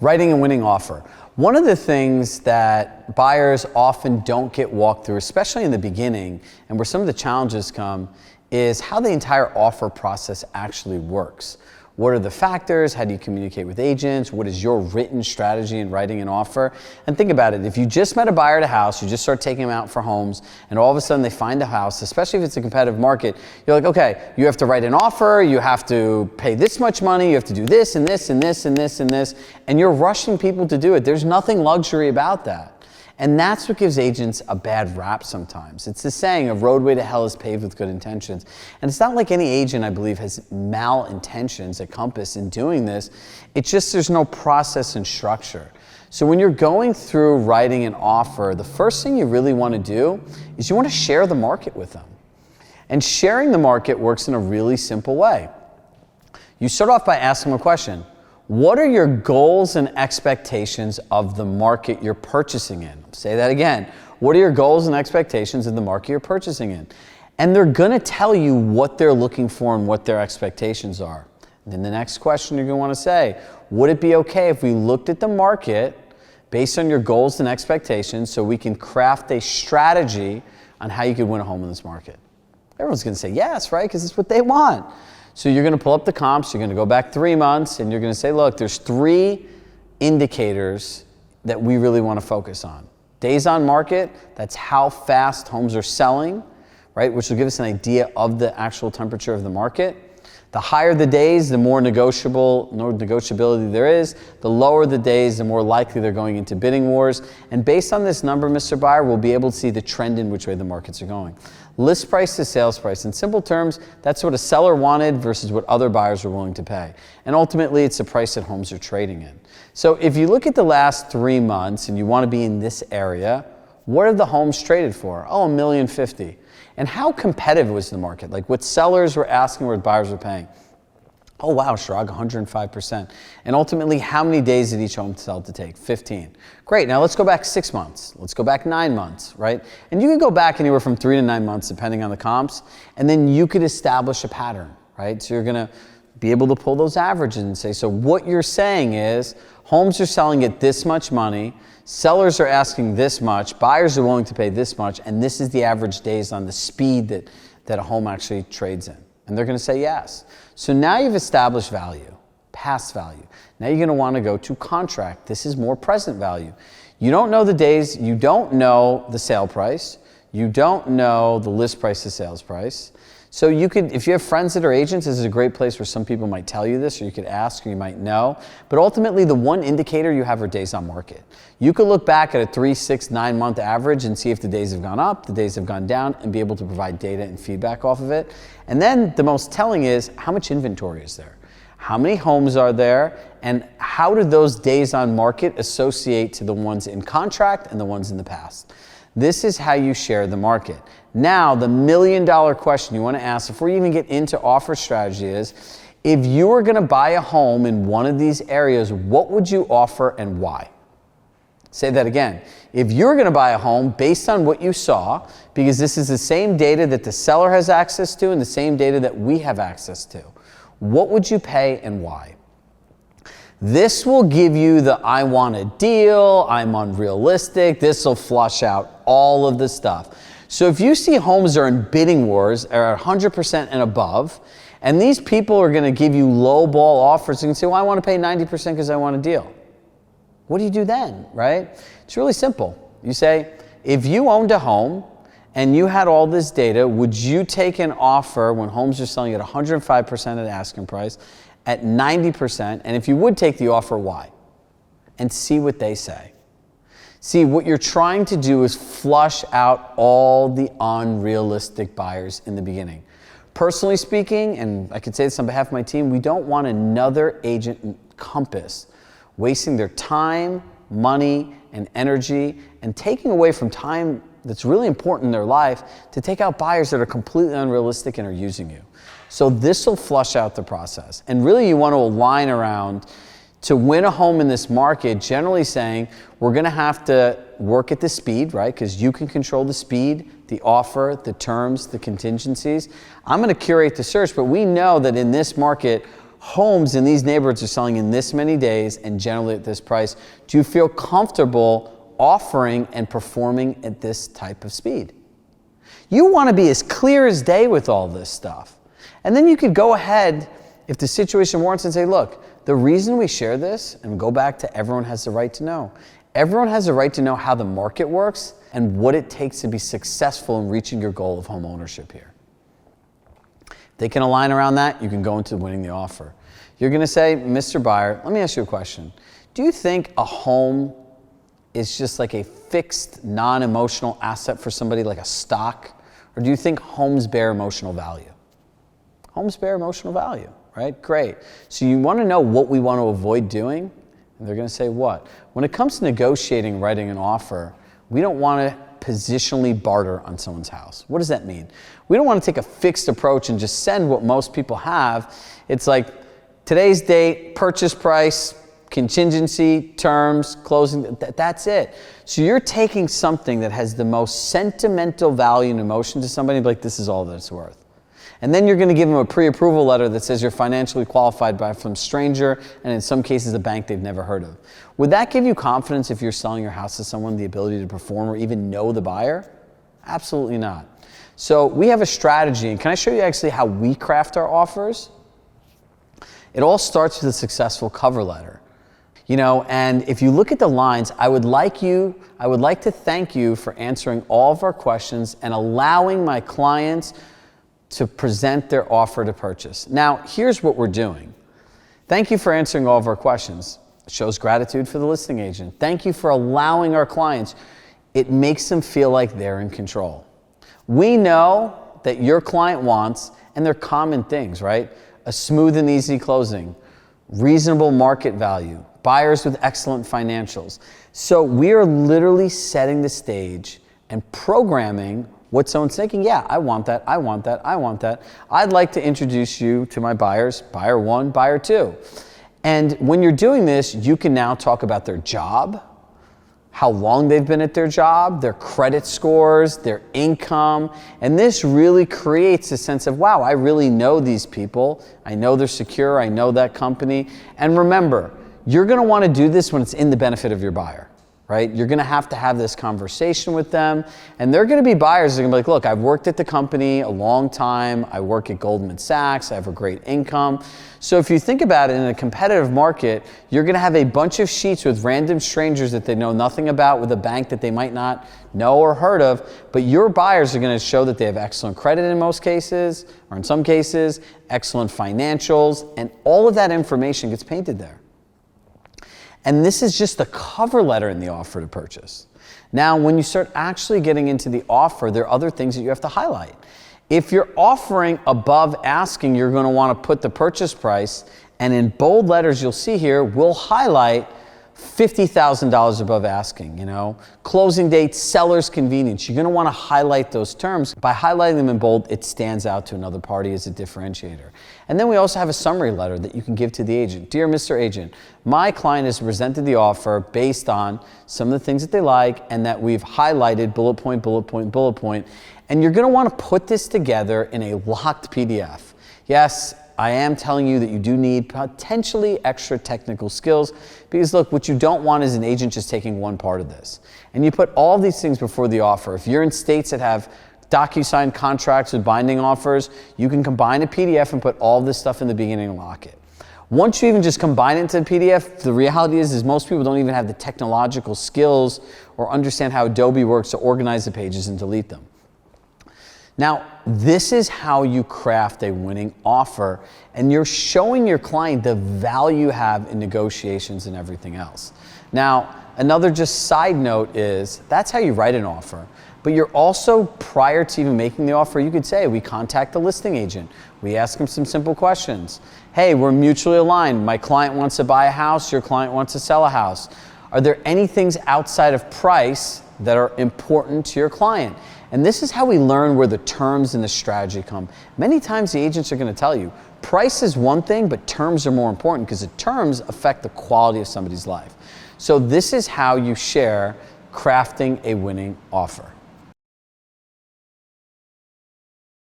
Writing a winning offer. One of the things that buyers often don't get walked through, especially in the beginning, and where some of the challenges come, is how the entire offer process actually works. What are the factors? How do you communicate with agents? What is your written strategy in writing an offer? And think about it. If you just met a buyer at a house, you just start taking them out for homes, and all of a sudden they find a house, especially if it's a competitive market, you're like, okay, you have to write an offer, you have to pay this much money, you have to do this and this and this and this and this, and you're rushing people to do it. There's nothing luxury about that. And that's what gives agents a bad rap sometimes. It's the saying, a roadway to hell is paved with good intentions. And it's not like any agent, I believe, has malintentions at Compass in doing this. It's just there's no process and structure. So when you're going through writing an offer, the first thing you really want to do is you want to share the market with them. And sharing the market works in a really simple way. You start off by asking them a question. What are your goals and expectations of the market you're purchasing in? I'll say that again. What are your goals and expectations of the market you're purchasing in? And they're going to tell you what they're looking for and what their expectations are. And then the next question you're going to want to say, would it be okay if we looked at the market based on your goals and expectations so we can craft a strategy on how you could win a home in this market? Everyone's going to say yes, right? Because it's what they want. So you're going to pull up the comps, you're going to go back 3 months, and you're going to say, look, there's 3 indicators that we really want to focus on. Days on market, that's how fast homes are selling, right? Which will give us an idea of the actual temperature of the market. The higher the days, the more negotiability there is. The lower the days, the more likely they're going into bidding wars. And based on this number, Mr. Buyer, we'll be able to see the trend in which way the markets are going. List price to sales price. In simple terms, that's what a seller wanted versus what other buyers were willing to pay. And ultimately, it's the price that homes are trading in. So if you look at the last 3 months and you want to be in this area, what are the homes traded for? Oh, $1,050,000. And how competitive was the market? Like what sellers were asking, what buyers were paying? Oh wow, Chirag, 105%. And ultimately, how many days did each home sell to take? 15. Great, now let's go back 6 months. Let's go back 9 months, right? And you can go back anywhere from 3 to 9 months depending on the comps, and then you could establish a pattern, right? So you're gonna be able to pull those averages and say, so what you're saying is, homes are selling at this much money, sellers are asking this much, buyers are willing to pay this much, and this is the average days on the speed that a home actually trades in. And they're gonna say yes. So now you've established value, past value. Now you're gonna wanna go to contract. This is more present value. You don't know the days, you don't know the sale price, you don't know the list price to sales price. So you could, if you have friends that are agents, this is a great place where some people might tell you this, or you could ask, or you might know. But ultimately, the one indicator you have are days on market. You could look back at a 3, 6, 9 month average and see if the days have gone up, the days have gone down, and be able to provide data and feedback off of it. And then the most telling is, how much inventory is there? How many homes are there? And how do those days on market associate to the ones in contract and the ones in the past? This is how you share the market. Now, the $1 million question you want to ask before you even get into offer strategy is, if you were going to buy a home in one of these areas, what would you offer and why? Say that again. If you're going to buy a home based on what you saw, because this is the same data that the seller has access to and the same data that we have access to, what would you pay and why? This will give you the I want a deal, I'm unrealistic, this will flush out all of the stuff. So if you see homes that are in bidding wars, are at 100% and above, and these people are going to give you low ball offers, you can say, well, I want to pay 90% because I want a deal. What do you do then, right? It's really simple. You say, if you owned a home and you had all this data, would you take an offer when homes are selling at 105% at asking price, at 90%, and if you would take the offer, why? And see what they say. See, what you're trying to do is flush out all the unrealistic buyers in the beginning. Personally speaking, and I can say this on behalf of my team, we don't want another agent in Compass wasting their time, money, and energy, and taking away from time that's really important in their life to take out buyers that are completely unrealistic and are using you. So this will flush out the process. And really you want to align around to win a home in this market, generally saying we're going to have to work at the speed, right? Because you can control the speed, the offer, the terms, the contingencies. I'm going to curate the search, but we know that in this market, homes in these neighborhoods are selling in this many days and generally at this price. Do you feel comfortable offering and performing at this type of speed? You want to be as clear as day with all this stuff. And then you could go ahead, if the situation warrants, and say, look, the reason we share this, and go back to everyone has the right to know. Everyone has the right to know how the market works and what it takes to be successful in reaching your goal of home ownership here. If they can align around that, you can go into winning the offer. You're going to say, Mr. Buyer, let me ask you a question. Do you think a home is just like a fixed, non-emotional asset for somebody, like a stock? Or do you think homes bear emotional value? Homes bear emotional value, right? Great. So you want to know what we want to avoid doing? And they're going to say what? When it comes to negotiating, writing an offer, we don't want to positionally barter on someone's house. What does that mean? We don't want to take a fixed approach and just send what most people have. It's like today's date, purchase price, contingency, terms, closing, that's it. So you're taking something that has the most sentimental value and emotion to somebody, like this is all that it's worth. And then you're going to give them a pre-approval letter that says you're financially qualified by some stranger, and in some cases a bank they've never heard of. Would that give you confidence if you're selling your house to someone, the ability to perform or even know the buyer? Absolutely not. So we have a strategy, and can I show you actually how we craft our offers? It all starts with a successful cover letter. You know, and if you look at the lines, I would like to thank you for answering all of our questions and allowing my clients to present their offer to purchase. Now, here's what we're doing. Thank you for answering all of our questions. It shows gratitude for the listing agent. Thank you for allowing our clients. It makes them feel like they're in control. We know that your client wants, and they're common things, right? A smooth and easy closing, reasonable market value, buyers with excellent financials. So we are literally setting the stage and programming what someone's thinking. Yeah, I want that, I want that, I want that. I'd like to introduce you to my buyers, buyer one, buyer two. And when you're doing this, you can now talk about their job, how long they've been at their job, their credit scores, their income. And this really creates a sense of, wow, I really know these people. I know they're secure, I know that company. And remember, you're going to want to do this when it's in the benefit of your buyer, right? You're going to have this conversation with them, and they're going to be buyers. They're going to be like, look, I've worked at the company a long time. I work at Goldman Sachs. I have a great income. So if you think about it, in a competitive market, you're going to have a bunch of sheets with random strangers that they know nothing about, with a bank that they might not know or heard of, but your buyers are going to show that they have excellent credit in most cases, or in some cases, excellent financials, and all of that information gets painted there. And this is just the cover letter in the offer to purchase. Now, when you start actually getting into the offer, there are other things that you have to highlight. If you're offering above asking, you're going to want to put the purchase price, and in bold letters you'll see here, we'll highlight $50,000 above asking, you know, closing date, seller's convenience. You're going to want to highlight those terms. By highlighting them in bold, it stands out to another party as a differentiator. And then we also have a summary letter that you can give to the agent. Dear Mr. Agent, my client has presented the offer based on some of the things that they like and that we've highlighted bullet point, bullet point, bullet point. And you're going to want to put this together in a locked PDF. Yes, I am telling you that you do need potentially extra technical skills, because look, what you don't want is an agent just taking one part of this. And you put all these things before the offer. If you're in states that have DocuSign contracts with binding offers, you can combine a PDF and put all this stuff in the beginning and lock it. Once you even just combine it into a PDF, the reality is most people don't even have the technological skills or understand how Adobe works to organize the pages and delete them. Now, this is how you craft a winning offer, and you're showing your client the value you have in negotiations and everything else. Now, another just side note is that's how you write an offer, but you're also, prior to even making the offer, you could say, we contact the listing agent. We ask them some simple questions. Hey, we're mutually aligned. My client wants to buy a house, your client wants to sell a house. Are there any things outside of price that are important to your client? And this is how we learn where the terms and the strategy come. Many times the agents are going to tell you, price is one thing, but terms are more important, because the terms affect the quality of somebody's life. So this is how you share crafting a winning offer.